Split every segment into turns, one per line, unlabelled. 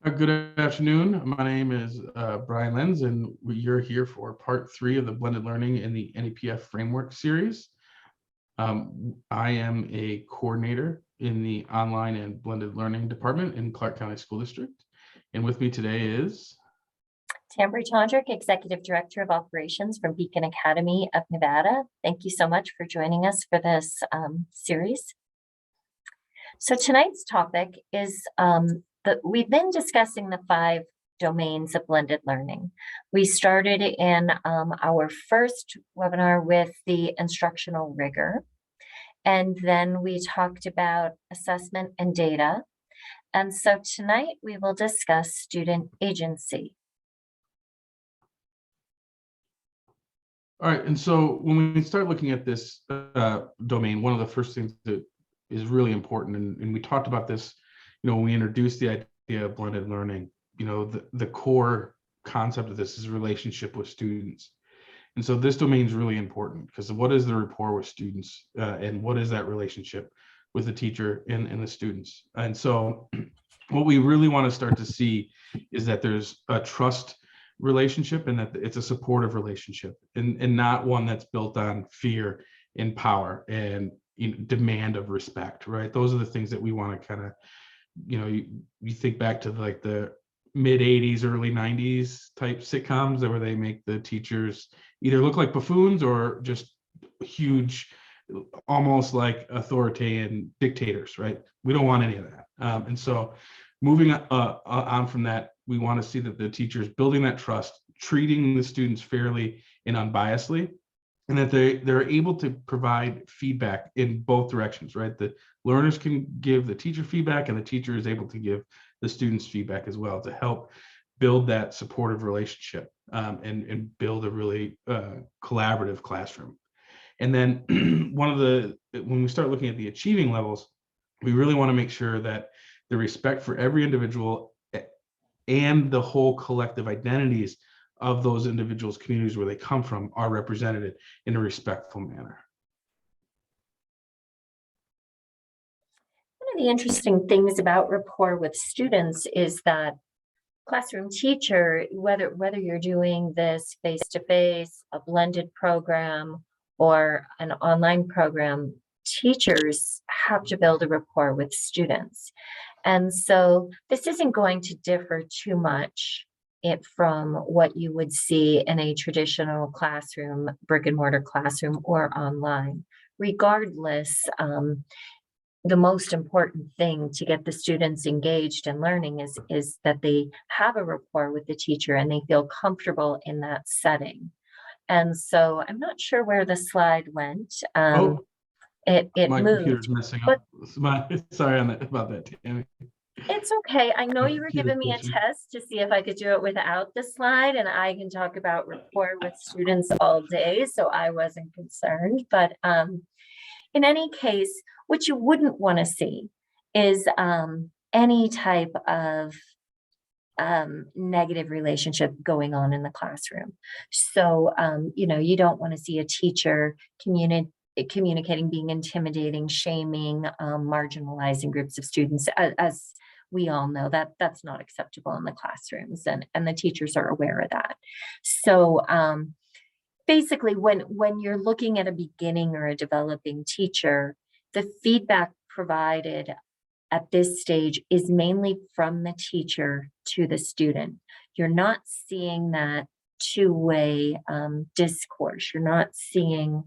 Good afternoon. My name is Brian Lenz, and you're here for part 3 of the blended learning in the NEPF framework series. I am a coordinator in the online and blended learning department in Clark County School District. And with me today is
Tambry Tondrick, Executive Director of Operations from Beacon Academy of Nevada. Thank you so much for joining us for this series. So tonight's topic is we've been discussing the 5 domains of blended learning. We started in our first webinar with the instructional rigor, and then we talked about assessment and data. And so tonight we will discuss student agency.
All right, and so when we start looking at this domain, one of the first things that is really important, and we talked about this, when we introduced the idea of blended learning, the core concept of this is relationship with students. And so this domain is really important because what is the rapport with students and what is that relationship with the teacher and the students? And so what we really want to start to see is that there's a trust relationship and that it's a supportive relationship and not one that's built on fear and power and demand of respect, right? Those are the things that we want to kind of, you think back to like the mid 80s, early 90s type sitcoms where they make the teachers either look like buffoons or just huge, almost like authoritarian dictators, right? We don't want any of that. And so moving on from that, we want to see that the teacher is building that trust, treating the students fairly and unbiasedly, and that they're able to provide feedback in both directions, right? The learners can give the teacher feedback and the teacher is able to give the students feedback as well to help build that supportive relationship and build a really collaborative classroom. And then when we start looking at the achieving levels, we really want to make sure that the respect for every individual and the whole collective identities of those individuals' communities where they come from are represented in a respectful manner.
One of the interesting things about rapport with students is that classroom teacher, whether you're doing this face-to-face, a blended program, or an online program, teachers have to build a rapport with students. And so this isn't going to differ too much from what you would see in a traditional classroom, brick and mortar classroom, or online. Regardless, the most important thing to get the students engaged and learning is that they have a rapport with the teacher and they feel comfortable in that setting. And so I'm not sure where the slide went. It
my
moved.
Computer's messing up. Sorry about that, Tammy.
It's okay. I know you were giving me a test to see if I could do it without the slide, and I can talk about rapport with students all day, so I wasn't concerned. But in any case, what you wouldn't want to see is any type of negative relationship going on in the classroom. So, you don't want to see a teacher communicating, being intimidating, shaming, marginalizing groups of students. As we all know, that's not acceptable in the classrooms, and the teachers are aware of that. So basically, when you're looking at a beginning or a developing teacher, the feedback provided at this stage is mainly from the teacher to the student. You're not seeing that two-way discourse. You're not seeing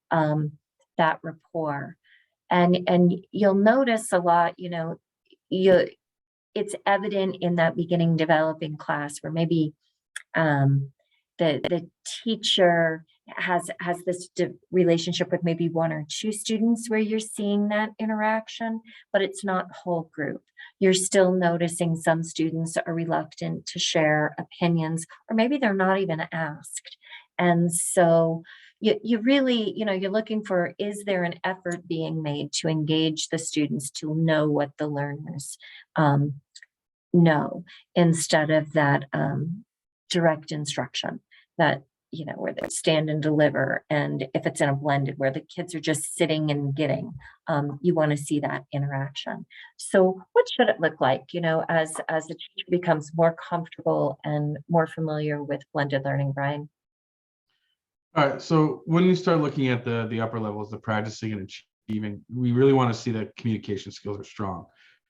that rapport. And you'll notice a lot, it's evident in that beginning developing class where maybe the teacher has this relationship with maybe 1 or 2 students where you're seeing that interaction, but it's not whole group. You're still noticing some students are reluctant to share opinions, or maybe they're not even asked. And so you really, you're looking for, is there an effort being made to engage the students to know what the learners know, instead of that direct instruction that where they stand and deliver. And if it's in a blended where the kids are just sitting and getting, you want to see that interaction. So what should it look like, as the teacher becomes more comfortable and more familiar with blended learning, Brian?
All right, so when we start looking at the upper levels, the practicing and achieving, we really want to see that communication skills are strong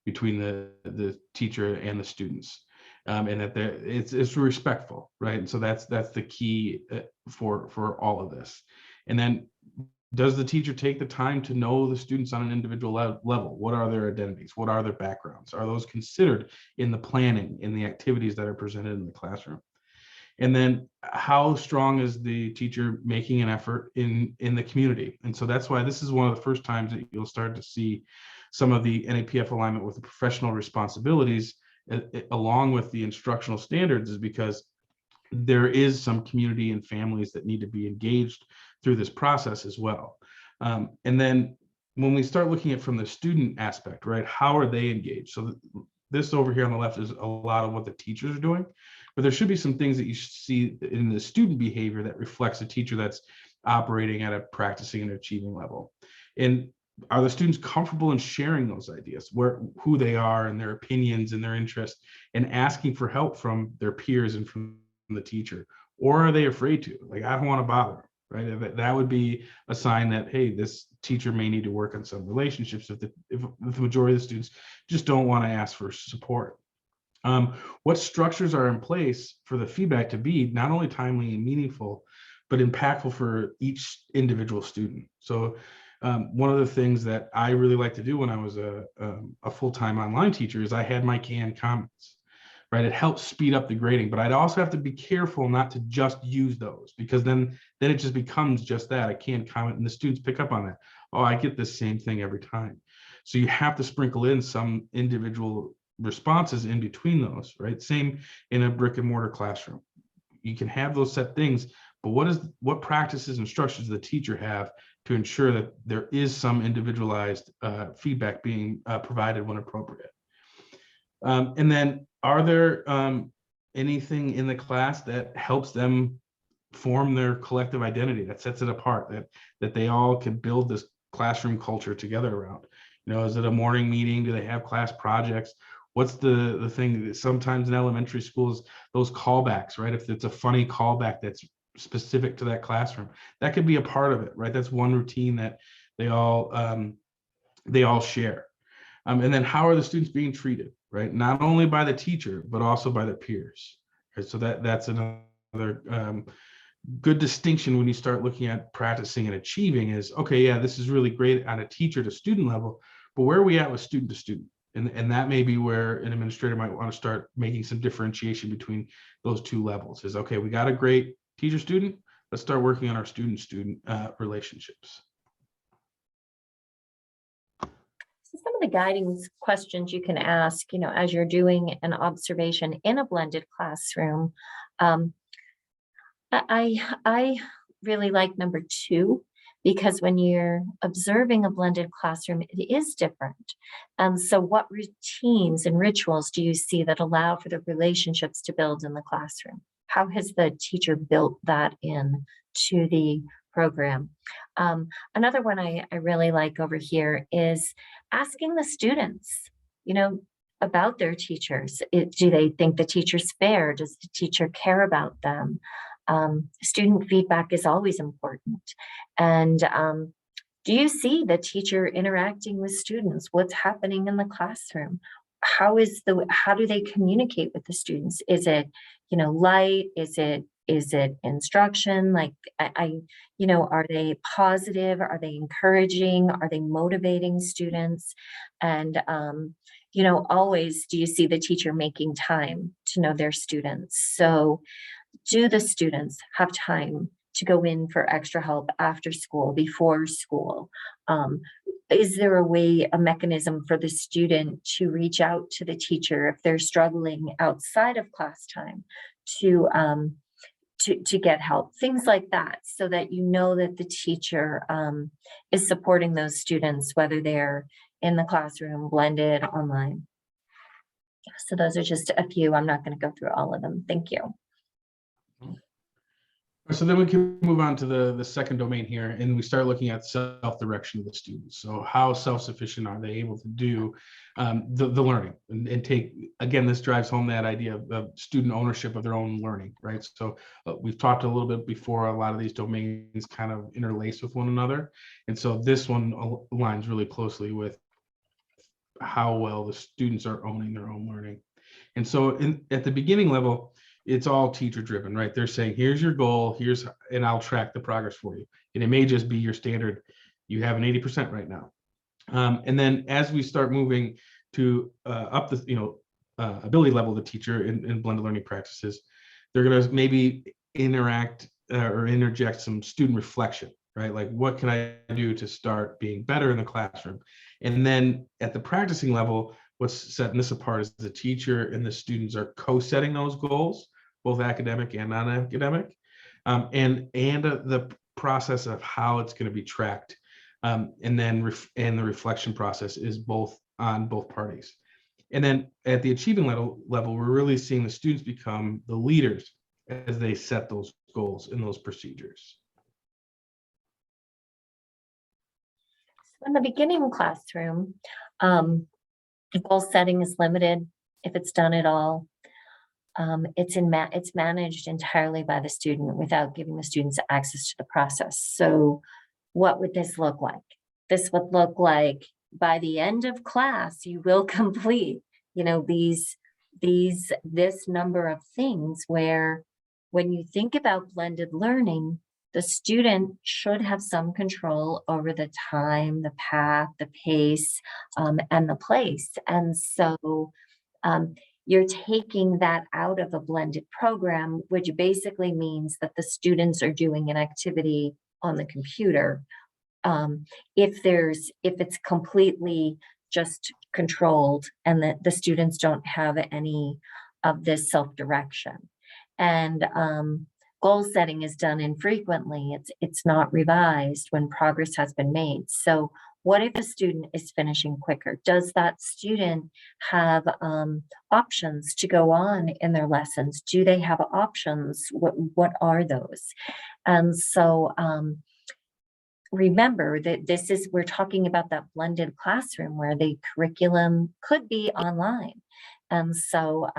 between the teacher and the students, and that it's respectful, right? And so that's the key for all of this. And then, does the teacher take the time to know the students on an individual level? What are their identities? What are their backgrounds? Are those considered in the planning, in the activities that are presented in the classroom? And then how strong is the teacher making an effort in the community? And so that's why this is one of the first times that you'll start to see some of the NEPF alignment with the professional responsibilities along with the instructional standards, is because there is some community and families that need to be engaged through this process as well. And then when we start looking at from the student aspect, right, how are they engaged? So this over here on the left is a lot of what the teachers are doing, but there should be some things that you see in the student behavior that reflects a teacher that's operating at a practicing and achieving level. And are the students comfortable in sharing those ideas, who they are and their opinions and their interests, and asking for help from their peers and from the teacher? Or are they afraid to? Like, I don't want to bother, right? That would be a sign that, hey, this teacher may need to work on some relationships if the majority of the students just don't want to ask for support. What structures are in place for the feedback to be not only timely and meaningful, but impactful for each individual student? So one of the things that I really like to do when I was a full-time online teacher is I had my canned comments, right? It helps speed up the grading, but I'd also have to be careful not to just use those, because then it just becomes just that, a canned comment, and the students pick up on that. Oh, I get the same thing every time. So you have to sprinkle in some individual responses in between those, right? Same in a brick and mortar classroom. You can have those set things, but what practices and structures does the teacher have to ensure that there is some individualized feedback being provided when appropriate? And then, are there anything in the class that helps them form their collective identity, that sets it apart, that they all can build this classroom culture together around? Is it a morning meeting? Do they have class projects? What's the thing that sometimes in elementary schools, those callbacks, right? If it's a funny callback that's specific to that classroom, that could be a part of it, right? That's one routine that they all share. And then, how are the students being treated, right? Not only by the teacher, but also by their peers. Right? So that's another good distinction when you start looking at practicing and achieving is, okay, yeah, this is really great on a teacher to student level, but where are we at with student to student? And that may be where an administrator might want to start making some differentiation between those two levels. Is, okay, we got a great teacher student, let's start working on our student relationships.
So some of the guiding questions you can ask, as you're doing an observation in a blended classroom. I really like number 2, because when you're observing a blended classroom, it is different. So what routines and rituals do you see that allow for the relationships to build in the classroom? How has the teacher built that in to the program? Another one I really like over here is asking the students, about their teachers. Do they think the teacher's fair? Does the teacher care about them? Student feedback is always important. And do you see the teacher interacting with students? What's happening in the classroom? How do they communicate with the students? Is it, light? Is it instruction? Like, are they positive? Are they encouraging? Are they motivating students? And, always do you see the teacher making time to know their students? So do the students have time to go in for extra help after school, before school? Is there a mechanism for the student to reach out to the teacher if they're struggling outside of class time to get help? Things like that, so that that the teacher is supporting those students, whether they're in the classroom, blended, online. So those are just a few. I'm not going to go through all of them. Thank you.
So then we can move on to the second domain here, and we start looking at self-direction of the students. So how self-sufficient are they able to do the learning and take, again, this drives home that idea of student ownership of their own learning, right? So we've talked a little bit before, a lot of these domains kind of interlace with one another. And so this one aligns really closely with how well the students are owning their own learning. And so at the beginning level, it's all teacher driven, right? They're saying, here's your goal, and I'll track the progress for you. And it may just be your standard, you have an 80% right now. And then as we start moving to up the, ability level of the teacher in blended learning practices, they're gonna maybe interact or interject some student reflection, right? Like, what can I do to start being better in the classroom? And then at the practicing level, what's setting this apart is the teacher and the students are co-setting those goals, both academic and non-academic, and the process of how it's going to be tracked, and then the reflection process is both on both parties. And then at the achieving level, we're really seeing the students become the leaders as they set those goals in those procedures.
In the beginning classroom, goal setting is limited if it's done at all. It's managed entirely by the student without giving the students access to the process. So what would this look like? This would look like, by the end of class, you will complete, this number of things, where when you think about blended learning, the student should have some control over the time, the path, the pace, and the place. And so you're taking that out of a blended program, which basically means that the students are doing an activity on the computer. If it's completely just controlled and the students don't have any of this self-direction. And goal setting is done infrequently. It's not revised when progress has been made. So what if a student is finishing quicker? Does that student have options to go on in their lessons? Do they have options? What are those? And so remember that we're talking about that blended classroom where the curriculum could be online. And so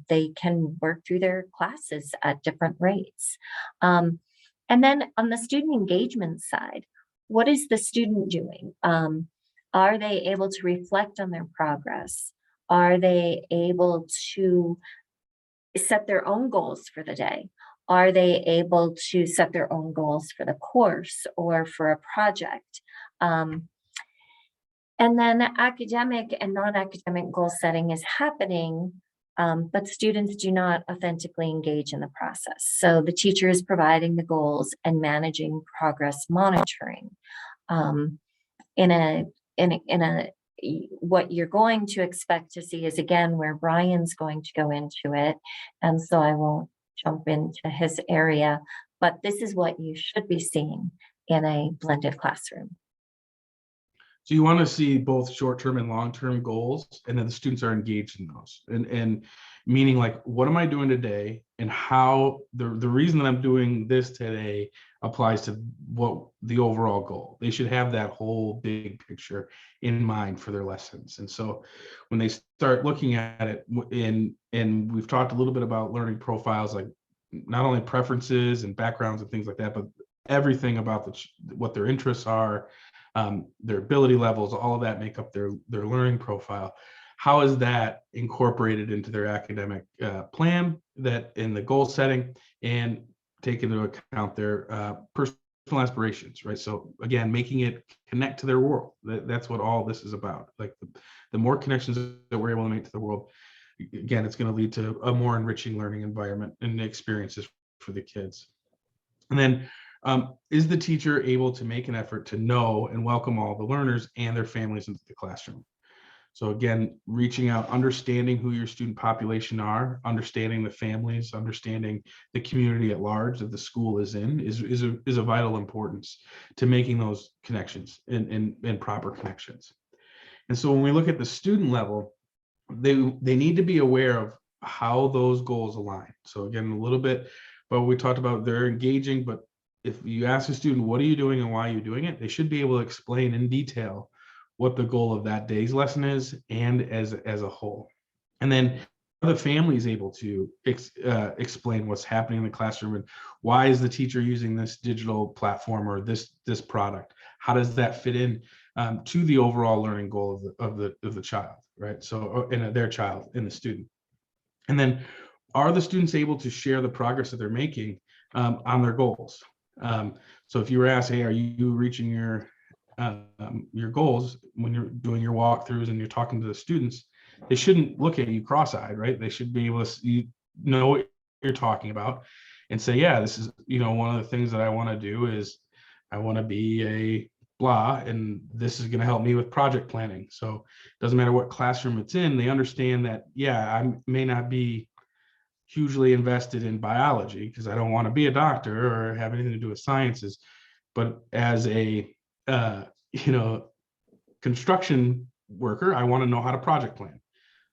they can work through their classes at different rates. And then on the student engagement side, what is the student doing? Are they able to reflect on their progress? Are they able to set their own goals for the day? Are they able to set their own goals for the course or for a project? And then academic and non-academic goal setting is happening, but students do not authentically engage in the process. So the teacher is providing the goals and managing progress monitoring. What you're going to expect to see is, again, where Brian's going to go into it, and so I won't jump into his area, but this is what you should be seeing in a blended classroom.
So you want to see both short-term and long-term goals, and then the students are engaged in those. And meaning, like, what am I doing today, and how the reason that I'm doing this today applies to what the overall goal. They should have that whole big picture in mind for their lessons. And so when they start looking at it, and we've talked a little bit about learning profiles, like not only preferences and backgrounds and things like that, but everything about what their interests are, their ability levels, all of that make up their learning profile. How is that incorporated into their academic plan, that in the goal setting, and take into account their personal aspirations, right? So again, making it connect to their world. That's what all this is about. Like the more connections that we're able to make to the world, again, it's going to lead to a more enriching learning environment and experiences for the kids. And then is the teacher able to make an effort to know and welcome all the learners and their families into the classroom? So again, reaching out, understanding who your student population are, understanding the families, understanding the community at large that the school is in is a vital importance to making those connections and proper connections. And so when we look at the student level, they need to be aware of how those goals align. So again, a little bit but we talked about they're engaging, but if you ask a student, what are you doing and why are you doing it? They should be able to explain in detail what the goal of that day's lesson is and as a whole. And then the family is able to explain what's happening in the classroom and why is the teacher using this digital platform or this product? How does that fit in to the overall learning goal of the child, right? So, and their child and the student. And then, are the students able to share the progress that they're making on their goals? So, if you were asked, "Hey, are you reaching your goals when you're doing your walkthroughs and you're talking to the students?" They shouldn't look at you cross-eyed, right? They should be able to know what you're talking about and say, "Yeah, this is one of the things that I want to do is I want to be a blah, and this is going to help me with project planning." So it doesn't matter what classroom it's in, they understand that, yeah, I may not be hugely invested in biology because I don't want to be a doctor or have anything to do with sciences, but as a construction worker, I want to know how to project plan.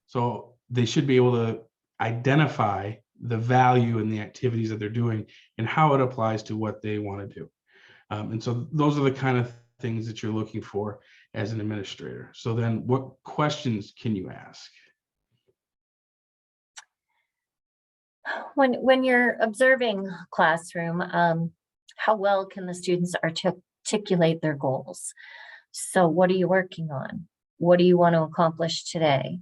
So they should be able to identify the value in the activities that they're doing and how it applies to what they want to do. And so those are the kind of things that you're looking for as an administrator. So then what questions can you ask?
When you're observing classroom, how well can the students articulate their goals? So what are you working on? What do you want to accomplish today?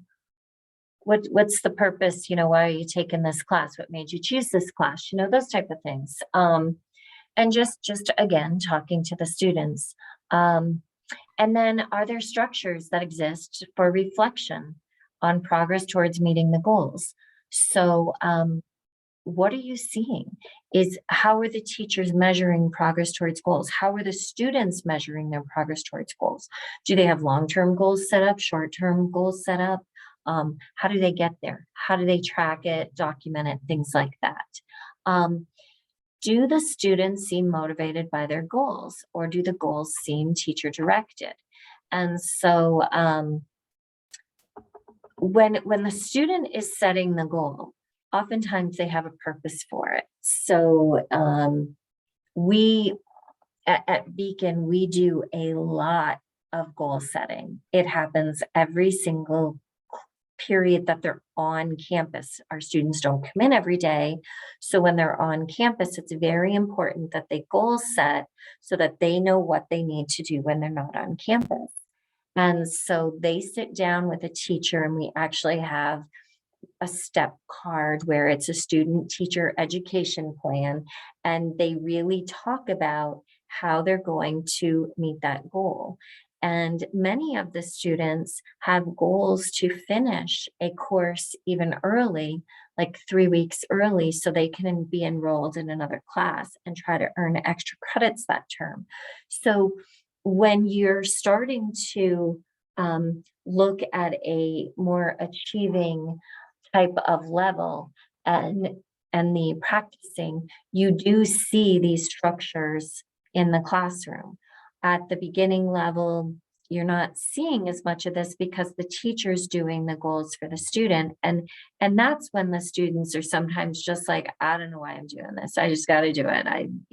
What's the purpose? Why are you taking this class? What made you choose this class? Those type of things. And just again, talking to the students. And then, are there structures that exist for reflection on progress towards meeting the goals? So what are you seeing? How are the teachers measuring progress towards goals? How are the students measuring their progress towards goals? Do they have long-term goals set up, short-term goals set up? How do they get there? How do they track it, document it, things like that? Do the students seem motivated by their goals, or do the goals seem teacher directed? And so when the student is setting the goal, oftentimes they have a purpose for it. So we at Beacon, we do a lot of goal setting. It happens every single period that they're on campus. Our students don't come in every day. So when they're on campus, it's very important that they goal set so that they know what they need to do when they're not on campus. And so they sit down with a teacher, and we actually have a step card where it's a student teacher education plan, and they really talk about how they're going to meet that goal. And many of the students have goals to finish a course even early, like 3 weeks early, so they can be enrolled in another class and try to earn extra credits that term. So when you're starting to look at a more achieving type of level and the practicing, you do see these structures in the classroom. At the beginning level, you're not seeing as much of this because the teacher's doing the goals for the student. And that's when the students are sometimes just like, I don't know why I'm doing this. I just got to do it.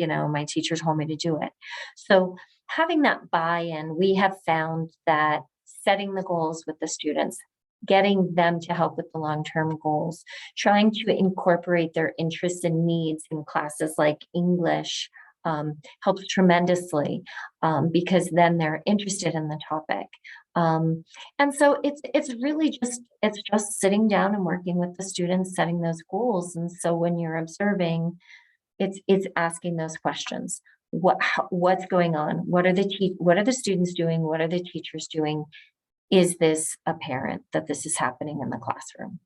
My teacher told me to do it. So having that buy-in, we have found that setting the goals with the students, getting them to help with the long-term goals, trying to incorporate their interests and needs in classes like English, helps tremendously because then they're interested in the topic. And so it's really just sitting down and working with the students, setting those goals. And so when you're observing, it's asking those questions. What's going on? What are the students doing? What are the teachers doing? Is this apparent that this is happening in the classroom?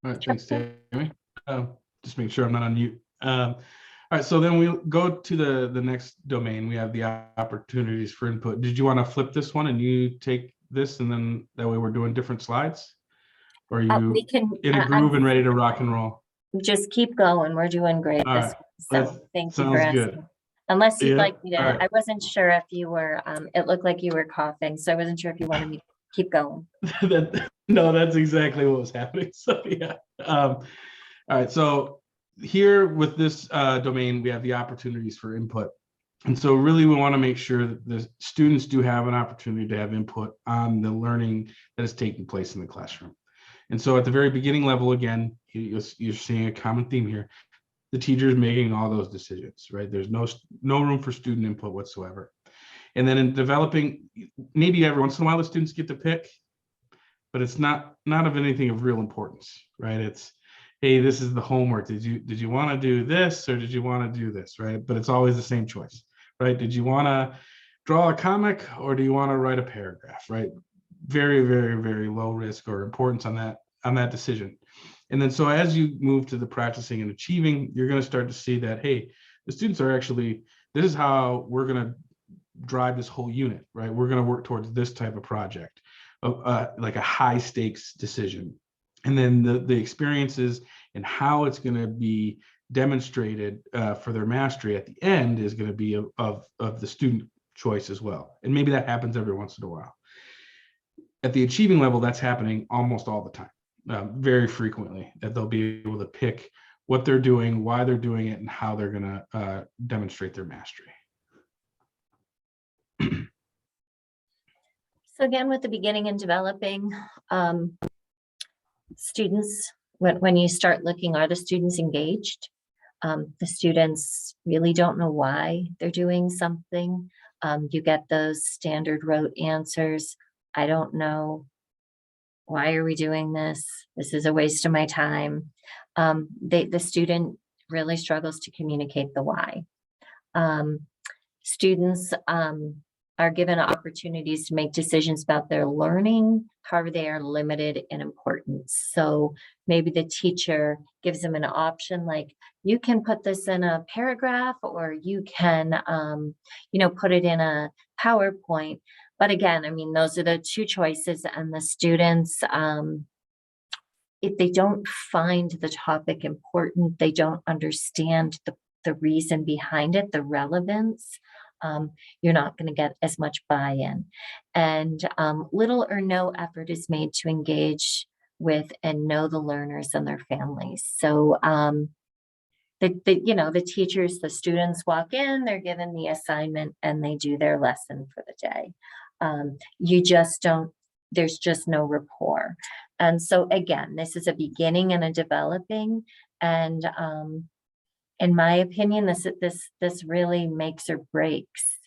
All right, thanks, Tammy. Just make sure I'm not on mute. All right, so then we go to the next domain. We have the opportunities for input. Did you want to flip this one and you take this, and then that way we're doing different slides? Or are you in a groove and ready to rock and roll?
Just keep going. We're doing great.
All right,
Thank you for asking.
good.
Unless you'd like me to,
All right.
I wasn't sure if you were, it looked like you were coughing, so I wasn't sure if you wanted me to keep going.
No, that's exactly what was happening. So yeah. All right. So here with this domain, we have the opportunities for input. And so really we want to make sure that the students do have an opportunity to have input on the learning that is taking place in the classroom. And so at the very beginning level, again, you're seeing a common theme here. The teacher is making all those decisions, right? There's no room for student input whatsoever. And then in developing, maybe every once in a while the students get to pick, but it's not of anything of real importance, right? It's, hey, this is the homework. Did you want to do this or did you want to do this, right? But it's always the same choice, right? Did you want to draw a comic or do you want to write a paragraph, right? Very, very, very low risk or importance on that decision. And then so as you move to the practicing and achieving, you're going to start to see that, hey, the students are actually, this is how we're going to drive this whole unit, right? We're going to work towards this type of project, like a high stakes decision. And then the experiences and how it's going to be demonstrated for their mastery at the end is going to be of the student choice as well. And maybe that happens every once in a while. At the achieving level, that's happening almost all the time, very frequently, that they'll be able to pick what they're doing, why they're doing it, and how they're going to demonstrate their mastery.
So again, with the beginning and developing, students, when you start looking, are the students engaged? The students really don't know why they're doing something. You get those standard rote answers. I don't know. Why are we doing this? This is a waste of my time. The student really struggles to communicate the why. Students are given opportunities to make decisions about their learning. However, they are limited in importance. So maybe the teacher gives them an option like, you can put this in a paragraph or you can, put it in a PowerPoint. But again, I mean, those are the two choices, and the students, if they don't find the topic important, they don't understand the reason behind it, the relevance, you're not going to get as much buy-in. And little or no effort is made to engage with and know the learners and their families. So the teachers, the students walk in, they're given the assignment and they do their lesson for the day. There's just no rapport. And so again, this is a beginning and a developing, and in my opinion, this really makes or breaks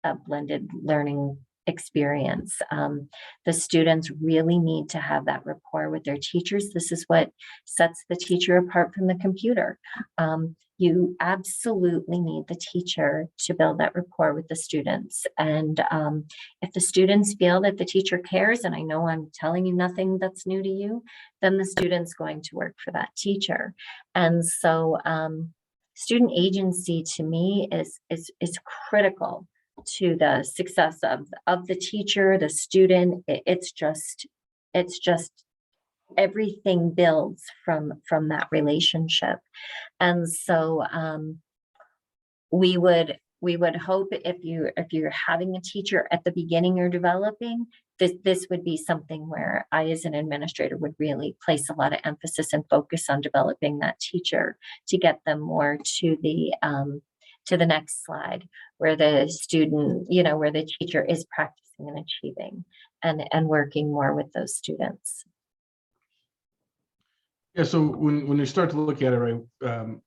a blended learning experience. The students really need to have that rapport with their teachers. This is what sets the teacher apart from the computer. You absolutely need the teacher to build that rapport with the students. And if the students feel that the teacher cares, and I know I'm telling you nothing that's new to you, then the student's going to work for that teacher. And so student agency to me is critical to the success of the teacher, the student. It's just everything builds from that relationship. And so we would hope if you're having a teacher at the beginning or developing, this would be something where I, as an administrator, would really place a lot of emphasis and focus on developing that teacher to get them more to the next slide, where the student, where the teacher is practicing and achieving and working more with those students.
Yeah, so when you start to look at it, right,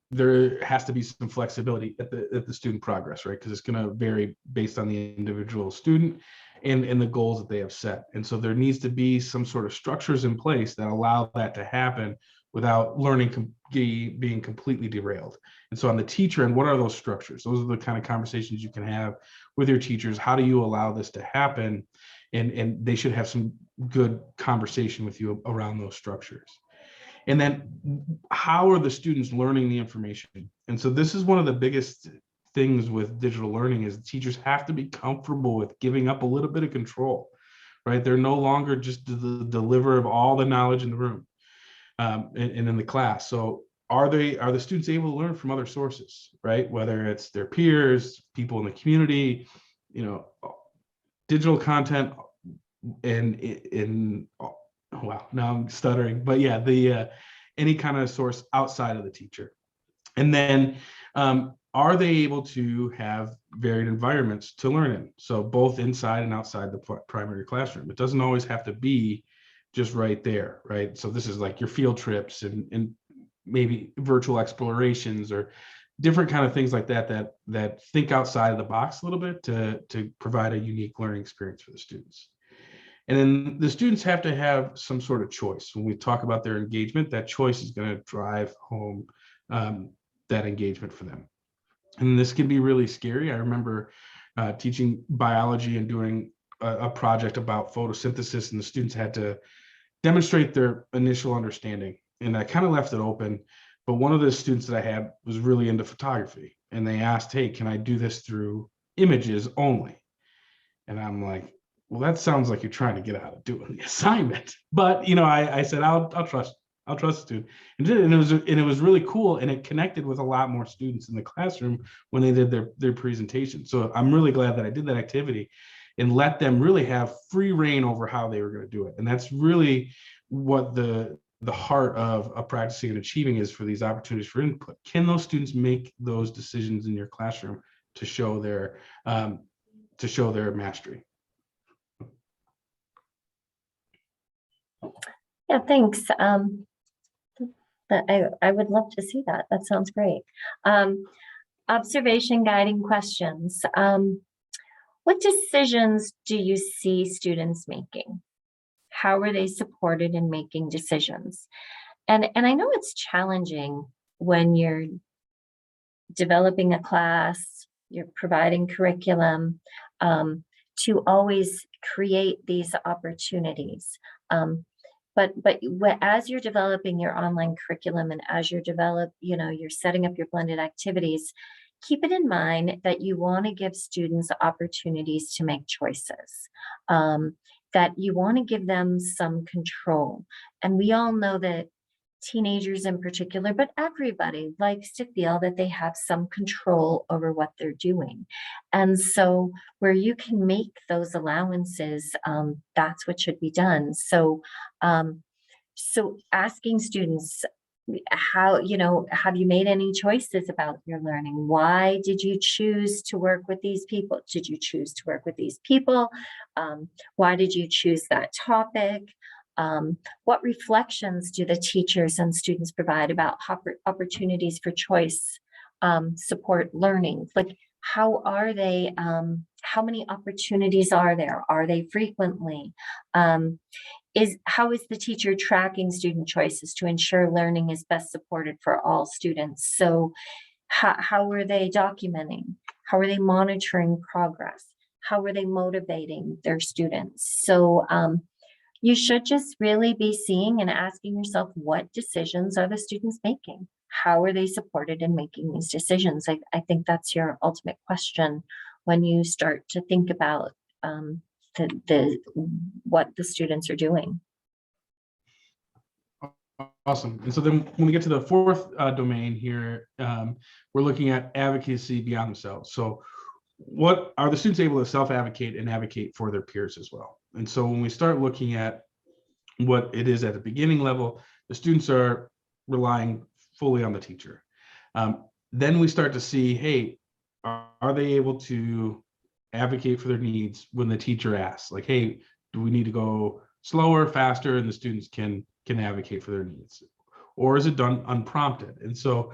there has to be some flexibility at the student progress, right? Because it's going to vary based on the individual student and the goals that they have set. And so there needs to be some sort of structures in place that allow that to happen without learning being completely derailed. And so on the teacher end, what are those structures? Those are the kind of conversations you can have with your teachers. How do you allow this to happen? And they should have some good conversation with you around those structures. And then how are the students learning the information? And so this is one of the biggest things with digital learning is teachers have to be comfortable with giving up a little bit of control, right? They're no longer just the deliverer of all the knowledge in the room and in the class. So are the students able to learn from other sources, right? Whether it's their peers, people in the community, digital content, and in oh, wow, now I'm stuttering, but yeah, the any kind of source outside of the teacher. And then are they able to have varied environments to learn in? So both inside and outside the primary classroom. It doesn't always have to be just right there, right? So this is like your field trips and maybe virtual explorations or different kind of things like that think outside of the box a little bit to provide a unique learning experience for the students. And then the students have to have some sort of choice. When we talk about their engagement, that choice is going to drive home that engagement for them. And this can be really scary. I remember teaching biology and doing a project about photosynthesis, and the students had to demonstrate their initial understanding. And I kind of left it open. But one of the students that I had was really into photography, and they asked, "Hey, can I do this through images only?" And I'm like, "Well, that sounds like you're trying to get out of doing the assignment." But I said, I'll trust the student, and it was really cool, and it connected with a lot more students in the classroom when they did their presentation. So I'm really glad that I did that activity and let them really have free reign over how they were going to do it. And that's really what the heart of practicing and achieving is for these opportunities for input. Can those students make those decisions in your classroom to show their mastery?
Yeah, thanks. I would love to see that. That sounds great. Observation guiding questions. What decisions do you see students making? How are they supported in making decisions? And I know it's challenging when you're developing a class, you're providing curriculum, to always create these opportunities. But as you're developing your online curriculum and as you're you're setting up your blended activities, keep it in mind that you want to give students opportunities to make choices, that you want to give them some control. And we all know that teenagers in particular, but everybody likes to feel that they have some control over what they're doing. And so where you can make those allowances, that's what should be done. So asking students, have you made any choices about your learning? Why did you choose to work with these people? Did you choose to work with these people? Why did you choose that topic? What reflections do the teachers and students provide about opportunities for choice, support learning? Like, how are they, how many opportunities are there? Are they frequently? How is the teacher tracking student choices to ensure learning is best supported for all students? So how are they documenting? How are they monitoring progress? How are they motivating their students? So you should just really be seeing and asking yourself, what decisions are the students making? How are they supported in making these decisions? I think that's your ultimate question when you start to think about what the students are doing.
Awesome. And so then when we get to the fourth domain here, we're looking at advocacy beyond themselves. So what are the students able to self-advocate and advocate for their peers as well? And so when we start looking at what it is at the beginning level, the students are relying fully on the teacher. Then we start to see, hey, are they able to advocate for their needs when the teacher asks, like, hey, do we need to go slower, faster, and the students can advocate for their needs? Or is it done unprompted? And so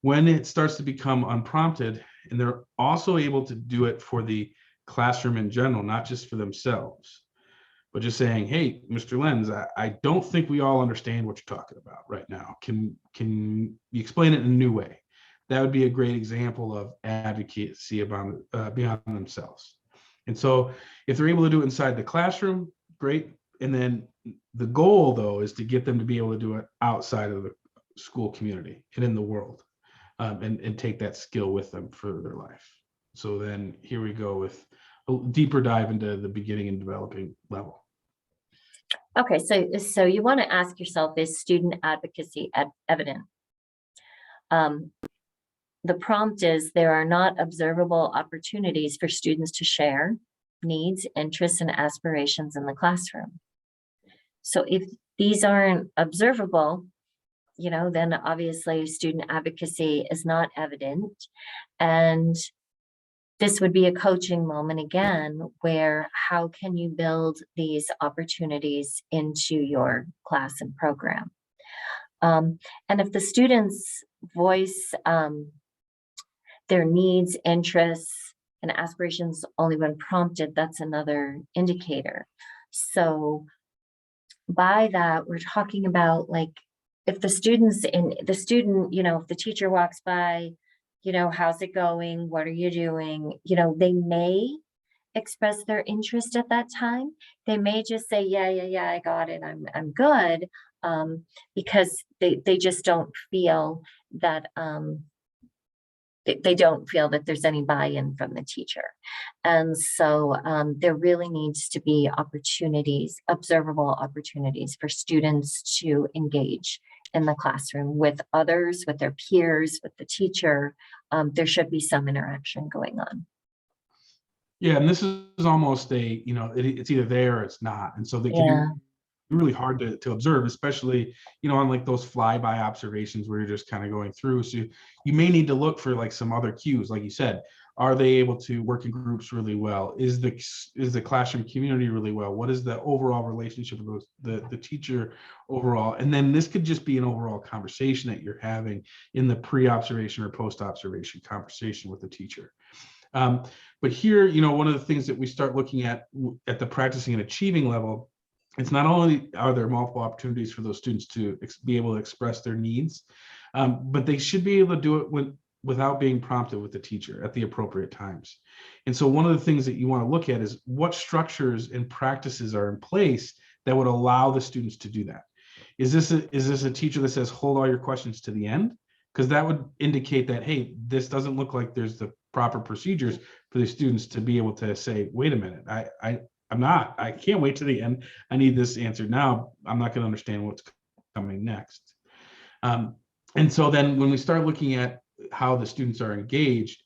when it starts to become unprompted, and they're also able to do it for the classroom in general, not just for themselves, but just saying, hey, Mr. Lenz, I don't think we all understand what you're talking about right now. Can you explain it in a new way? That would be a great example of advocacy beyond themselves. And so if they're able to do it inside the classroom, great. And then the goal, though, is to get them to be able to do it outside of the school community and in the world, and take that skill with them for their life. So then here we go with a deeper dive into the beginning and developing level.
Okay, so you want to ask yourself, is student advocacy evident? The prompt is, there are not observable opportunities for students to share, needs, interests, and aspirations in the classroom. So if these aren't observable, then obviously student advocacy is not evident. And this would be a coaching moment again, where how can you build these opportunities into your class and program? And if the students voice their needs, interests, and aspirations only when prompted, that's another indicator. So by that, we're talking about, like, if the student, if the teacher walks by, how's it going? What are you doing? They may express their interest at that time. They may just say, yeah, I got it. I'm good. Because they just don't feel that, they don't feel that there's any buy-in from the teacher. And so there really needs to be opportunities, observable opportunities for students to engage in the classroom with others, with their peers, with the teacher. There should be some interaction going on.
Yeah, and this is almost a, it's either there or it's not. And so they can
Yeah.
be really hard to observe, especially, on like those flyby observations where you're just kind of going through. So you may need to look for like some other cues, like you said. Are they able to work in groups really well? Is the classroom community really well? What is the overall relationship with the teacher overall? And then this could just be an overall conversation that you're having in the pre-observation or post-observation conversation with the teacher. But here, one of the things that we start looking at the practicing and achieving level, it's not only are there multiple opportunities for those students to be able to express their needs, but they should be able to do it without being prompted with the teacher at the appropriate times. And so one of the things that you want to look at is what structures and practices are in place that would allow the students to do that. Is this a teacher that says, hold all your questions to the end? Because that would indicate that, hey, this doesn't look like there's the proper procedures for the students to be able to say, wait a minute, I can't wait to the end. I need this answer now. I'm not going to understand what's coming next. And so then when we start looking at how the students are engaged,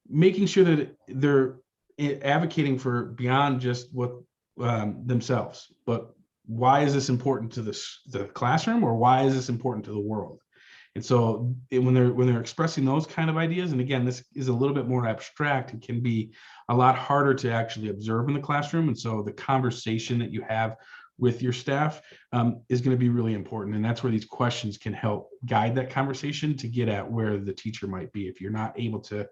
making sure that they're advocating for beyond just what themselves, but why is this important to the classroom, or why is this important to the world? And so when they're expressing those kind of ideas, and again, this is a little bit more abstract, it can be a lot harder to actually observe in the classroom. And so the conversation that you have with your staff is going to be really important. And that's where these questions can help guide that conversation to get at where the teacher might be if you're not able to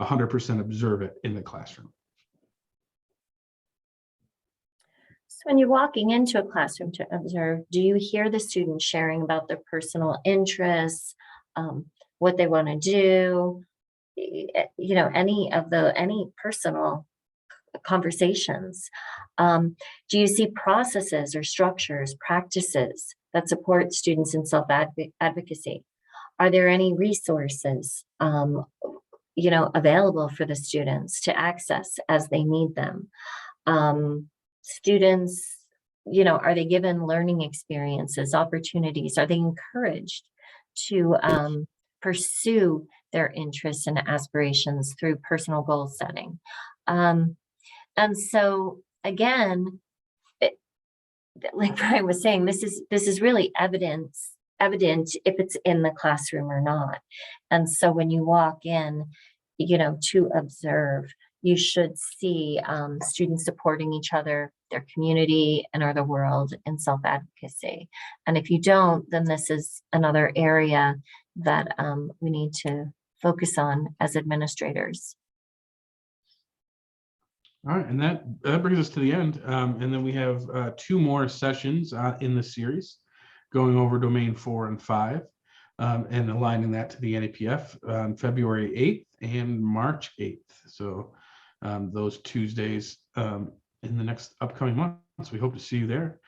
100% observe it in the classroom.
So when you're walking into a classroom to observe, do you hear the students sharing about their personal interests, what they want to do, any personal conversations? Do you see processes or structures, practices that support students in self-advocacy? Are there any resources, available for the students to access as they need them? Students, are they given learning experiences, opportunities? Are they encouraged to pursue their interests and aspirations through personal goal setting? And so again, like Brian was saying, this is really evident if it's in the classroom or not. And so when you walk in, to observe, you should see students supporting each other, their community, and or the world in self-advocacy. And if you don't, then this is another area that we need to focus on as administrators.
All right, and that brings us to the end. And then we have 2 more sessions in the series, going over domain 4 and 5, and aligning that to the NEPF on February 8th and March 8th. So those Tuesdays in the next upcoming months. We hope to see you there.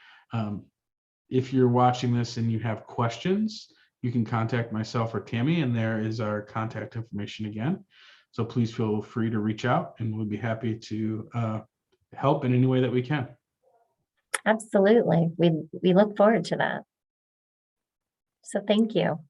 If you're watching this and you have questions, you can contact myself or Tammy, and there is our contact information again. So please feel free to reach out, and we'll be happy to help in any way that we can.
Absolutely. We look forward to that. So thank you.